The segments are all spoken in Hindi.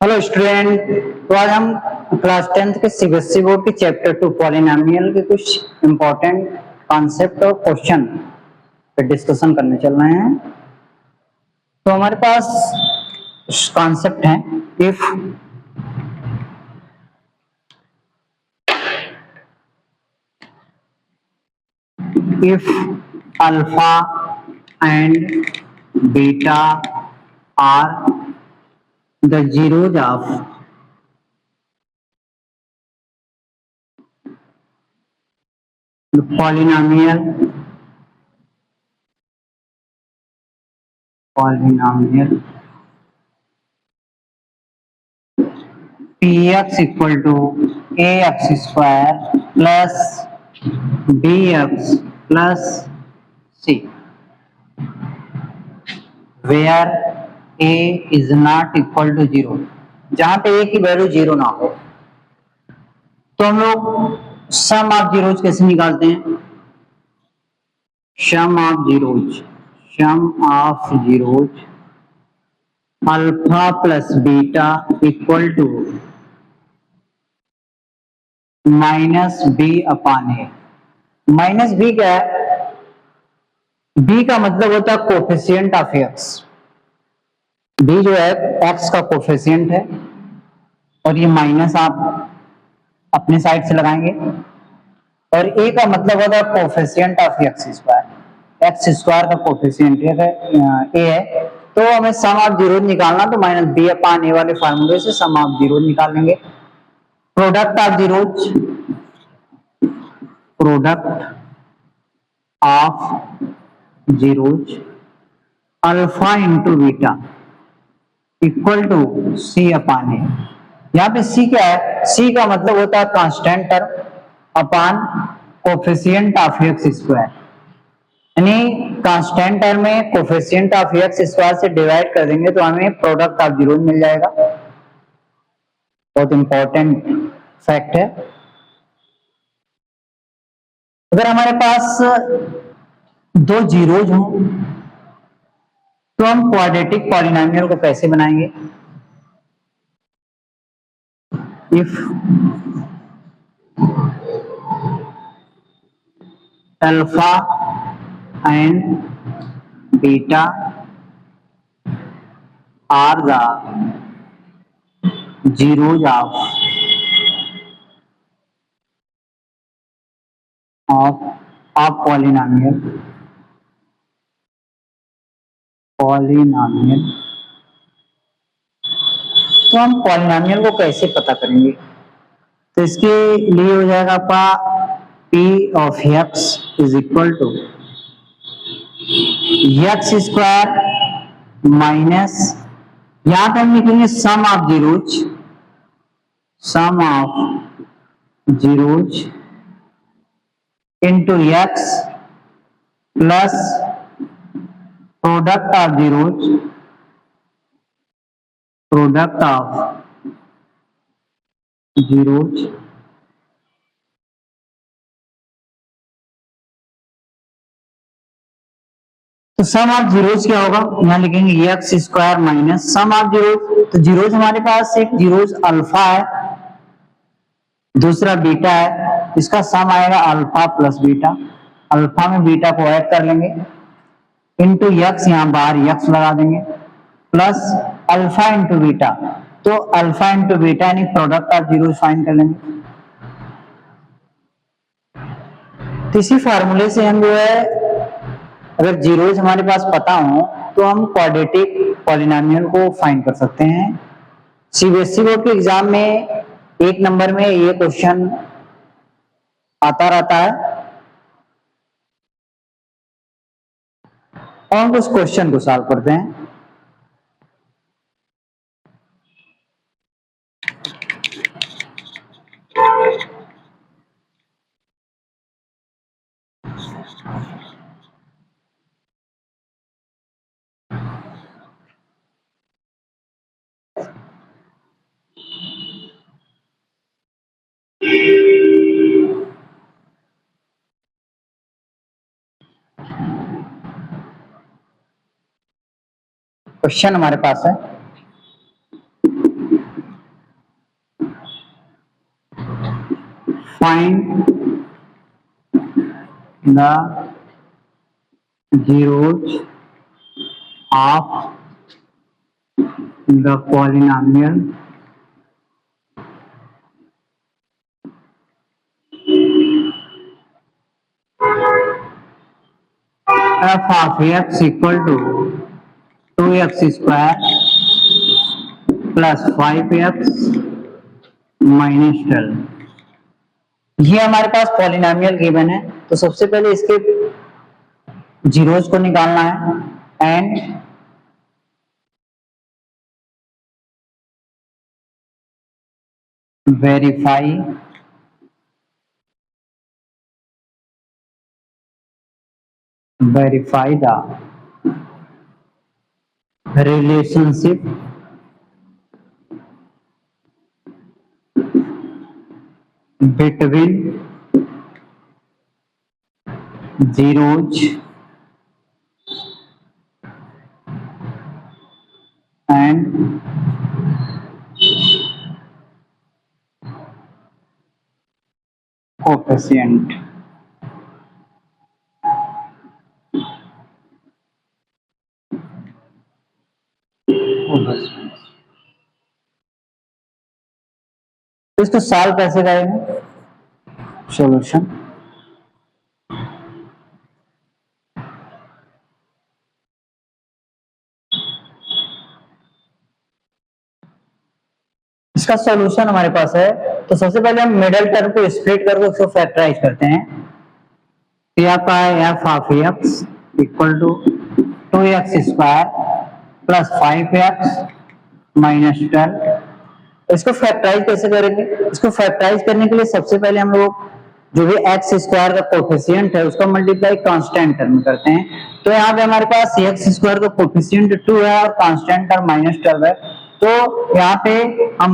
हेलो स्टूडेंट, तो आज हम क्लास 10th के सीबीएसई बोर्ड के चैप्टर 2 पॉलिनोमियल के कुछ इम्पोर्टेंट कॉन्सेप्ट और क्वेश्चन पे डिस्कशन करने चल रहे हैं। तो हमारे पास कॉन्सेप्ट है if alpha and beta are the zeros of the polynomial px equal to ax square plus bx plus c, where a is not equal to 0, जहां पे a की वैल्यू 0 ना हो। तो हम लोग सम ऑफ जीरोज कैसे निकालते हैं? Sum of zeros alpha plus beta equal to minus B upon A. Minus B क्या है? बी का मतलब होता है कोफिशिएंट ऑफ एक्स। बी जो है एक्स का कोफिशिएंट है, और ये माइनस आप अपने साइड से लगाएंगे। और ए का मतलब होता है coefficient of x square. X square का कोफिशिएंट ए है, तो हमें सम ऑफ जीरो निकालना, तो माइनस बी अपान ए वाले फार्मूले से सम ऑफ जीरो निकाल लेंगे। Product of zeros alpha into beta equal to C upon A. यहाँ पे सी क्या है? सी का मतलब होता है constant term upon coefficient of x square, यानी कांस्टेंट टर्म में कोफिशिएंट ऑफ एक्स स्क्वायर से डिवाइड कर देंगे तो हमें प्रोडक्ट ऑफ जीरो मिल जाएगा। बहुत इंपॉर्टेंट फैक्ट है। अगर हमारे पास दो जीरोज हो तो हम क्वाड्रेटिक पॉलिनोमियल को कैसे बनाएंगे? If alpha and beta are the zeros of polynomial तो हम पॉलिनोमियल को कैसे पता करेंगे? तो इसके लिए हो जाएगा आपका p of x is equal to x square minus, यहां पे हम लिखेंगे sum of zeros into x plus product of zeros तो सम ऑफ जीरोज क्या होगा? यहां लिखेंगे x square minus sum of zeros. तो जीरोज हमारे पास एक जीरोज अल्फा है, दूसरा बीटा है, इसका सम आएगा अल्फा प्लस बीटा। अल्फा में बीटा को ऐड कर लेंगे इंटू एक्स, यहां बाहर एक्स लगा देंगे, प्लस अल्फा इंटू बीटा। तो अल्फा इंटू बीटा यानी प्रोडक्ट ऑफ जीरोज फाइंड कर लेंगे। तो इसी फॉर्मूले से हम जो है, अगर जीरोज हमारे पास पता हो तो हम क्वाड्रेटिक पॉलिनोमियल को फाइंड कर सकते हैं। सीबीएसई बोर्ड के एग्जाम में एक नंबर में ये क्वेश्चन आता रहता है, और उस क्वेश्चन को सॉल्व करते हैं। क्वेश्चन हमारे पास है find the zeros of the polynomial f of x equal to 2x square plus 5x minus 12। ये हमारे पास पॉलिनोमियल गिवन है, तो सबसे पहले इसके जीरोस को निकालना है and verify the relationship between zeros and coefficient। तो इसको सॉल्व कैसे करेंगे? सॉल्यूशन इसका सॉल्यूशन हमारे पास है, तो सबसे पहले हम मिडिल टर्म को स्प्लिट करके उसको फैक्टराइज करते हैं। तो आपका है F of X equal to 2x square plus 5x minus 12। इसको फैक्टराइज कैसे करेंगे? इसको फैक्टराइज करने के लिए सबसे पहले हम लोग जो भी एक्स स्क्वायर का कोफिशिएंट है उसका मल्टीप्लाई कांस्टेंट टर्म करते हैं। तो यहाँ पे हमारे पास एक्स स्क्वायर का कोफिशिएंट 2 है और कांस्टेंट टर्म -12 है, तो यहाँ पे हम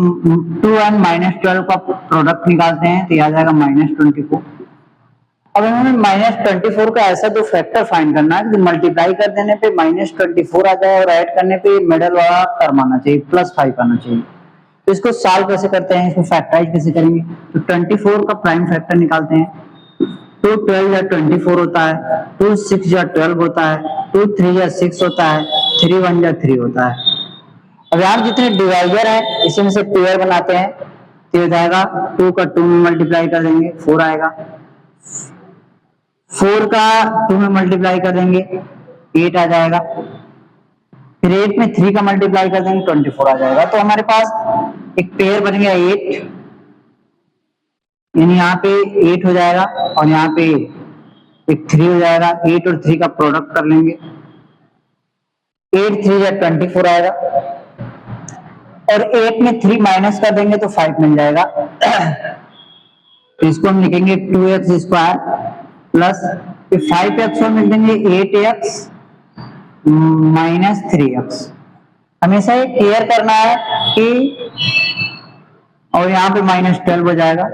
2 एंड -12 का प्रोडक्ट निकालते हैं, तो आ जाएगा -24। अब हमें -24 का ऐसा तो फैक्टर फाइंड करना है कि मल्टीप्लाई कर देने पे -24 आ जाए और ऐड करने पे मिडल वाला टर्म आना चाहिए, +5 आना चाहिए। तो इसको सॉल्व कैसे करते हैं, इसको फैक्टराइज कैसे करेंगे? तो 24 का प्राइम फैक्टर निकालते हैं। 2 12 या 24 होता है, 2 6 या 12 होता है, 2 3 या 6 होता है, 3 1 या 3 होता है। अब यहाँ जितने डिवाइजर है इसी में से पेयर बनाते हैं, तो हो जाएगा 2 का 2 में मल्टीप्लाई कर देंगे 4 आएगा, 4 का 2 में मल्टीप्लाई कर देंगे 8 आ जाएगा, फिर 8 में 3 का मल्टीप्लाई कर देंगे 24 आ जाएगा। तो हमारे पास एक पेयर बन गया 8, यानी यहाँ पे 8 हो जाएगा और यहाँ पे एक 3 हो जाएगा। 8 और 3 का प्रोडक्ट कर लेंगे, 8 3 या 24 आएगा, और 8 में 3 माइनस कर देंगे तो 5 मिल जाएगा। तो इसको हम लिखेंगे 2x स्क्वायर प्लस 5x और मिल देंगे 8x माइनस 3x। हमेशा ये क्लियर करना है कि, और यहाँ पे -12 हो जाएगा,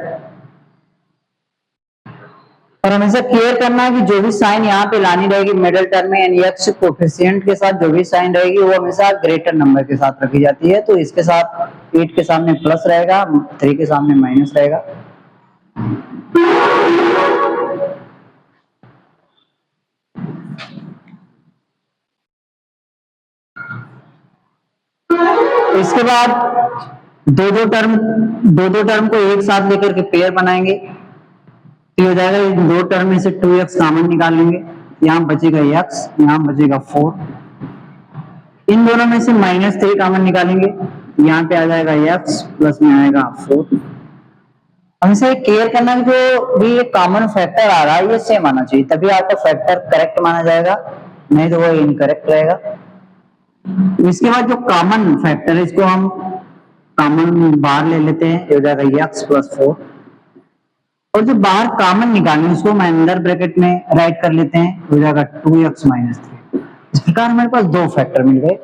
और हमेशा क्लियर करना है कि जो भी साइन यहाँ पे लानी रहेगी मिडिल टर्म में यानी x कोफिशिएंट के साथ जो भी साइन रहेगी वो हमेशा ग्रेटर नंबर के साथ रखी जाती है। तो इसके साथ 8 के सामने प्लस रहेगा, 3 के सामने माइनस रहेगा। इसके बाद दो दो टर्म को एक साथ लेकर के पेयर बनाएंगे, तो हो जाएगा इन दो टर्म में से 2x कॉमन निकाल लेंगे, यहाँ बचेगा x, यहाँ बचेगा 4। इन दोनों में से -3 कॉमन निकालेंगे, यहाँ पे आ जाएगा x प्लस में आएगा 4। हमसे क्लियर करना है जो भी ये कॉमन फैक्टर आ रहा है ये सेम आना चाहिए, तभी आपका फैक्टर करेक्ट माना जाएगा, नहीं तो वो इनकरेक्ट रहेगा। इसके बाद जो कॉमन फैक्टर है इसको हम कॉमन बाहर ले लेते हैं, ये हो जाएगा x प्लस 4, और जो बाहर कॉमन निकालेंगे उसको हम अंदर ब्रैकेट में राइट कर लेते हैं, हो जाएगा 2x माइनस 3। इस प्रकार हमारे पास दो फैक्टर मिल गए,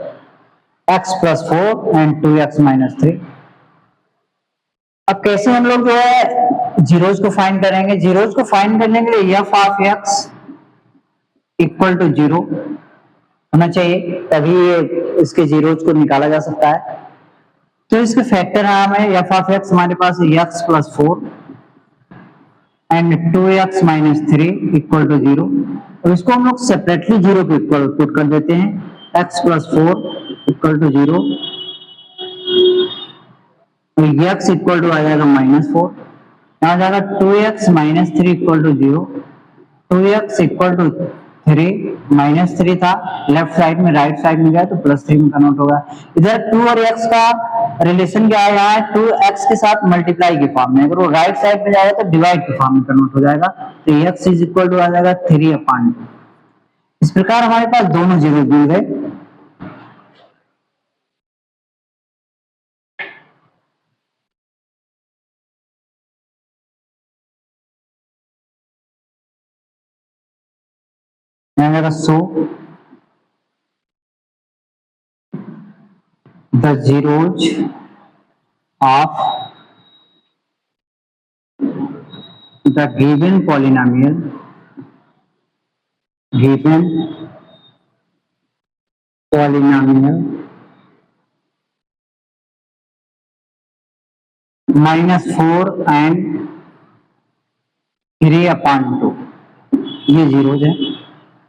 x plus 4 and 2x minus 3। अब कैसे हम लोग जो है जीरोस को फाइंड करेंगे? जीरोस को फाइंड करने के लिए f of x equal to 0 होना चाहिए, तभी ये इसके जीरोस को निकाला जा सकता है। तो इसके फैक्टर नाम है f ऑफ x, हमारे पास x plus 4 and 2x minus 3 equal to 0। और इसको हम लोग सेपरेटली 0 के इक्वल पुट कर देते हैं, x प्लस 4 इक्वल टू 0, तो x इक्वल टू आ जाएगा माइनस 4, यहाँ जाएगा 2x minus 3 equal to 0, 2x equal to 3 minus 3 था, लेफ्ट साइड में राइट साइड में गया तो प्लस 3 में कन्वर्ट होगा। इधर 2 और x का रिलेशन क्या है, यहाँ 2x के साथ मल्टीप्लाई के फॉर्म में, अगर वो राइट साइड में जाएगा तो डिवाइड के फॉर्म में कन्वर्ट हो जाएगा, तो x इज इक्वल टू आ जाएगा 3/2। इस प्रकार हमारे पास दोनों जीरो मिल गए। So the zeros of the given polynomial -4 and 3/2 ये जीरोज है।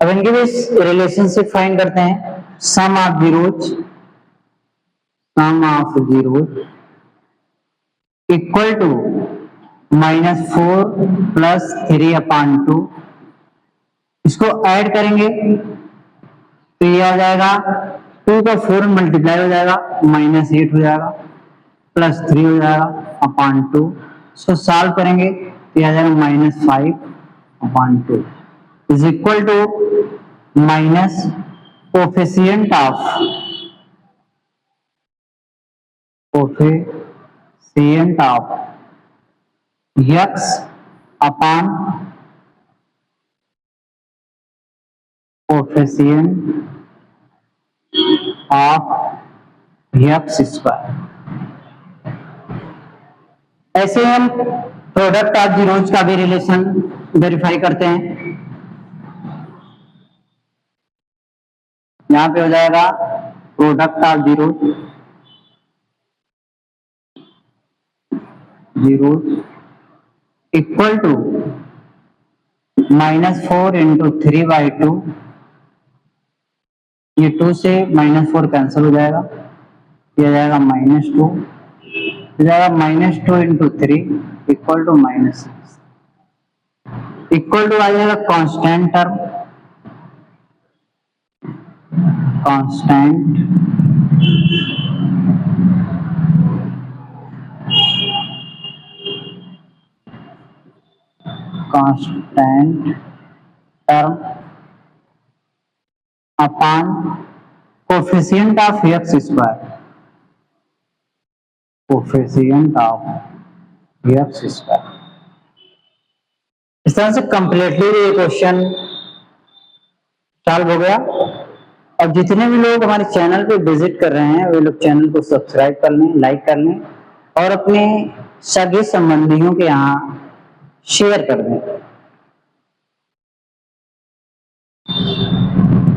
अब इनके भी रिलेशनशिप फाइंड करते हैं। Sum of zeros equal to -4 plus 3/2, इसको ऐड करेंगे तो ये आ जाएगा 2 का 4 मल्टीप्लाई हो जाएगा, -8 हो जाएगा, +3 हो जाएगा अपॉन 2, इसको सॉल्व करेंगे तो ये आ जाएगा -5/2 is equal to minus coefficient of x upon coefficient of x square. ऐसे हम प्रोडक्ट ऑफ जीरोज का भी रिलेशन वेरीफाई करते हैं। यहां पे हो जाएगा product of zeros equal to -4 into 3/2, ये 2 से -4 कैंसिल हो जाएगा, ये आ जाएगा -2, हो जाएगा -2 into 3 equal to -6, equal to आ जाएगा constant term, constant term upon coefficient of x square, इस तरह से कंप्लीटली ये क्वेश्चन सॉल्व हो गया। और जितने भी लोग हमारे चैनल पे विजिट कर रहे हैं वे लोग चैनल को सब्सक्राइब कर लें, लाइक कर लें और अपने सगे संबंधियों के यहाँ शेयर कर दें।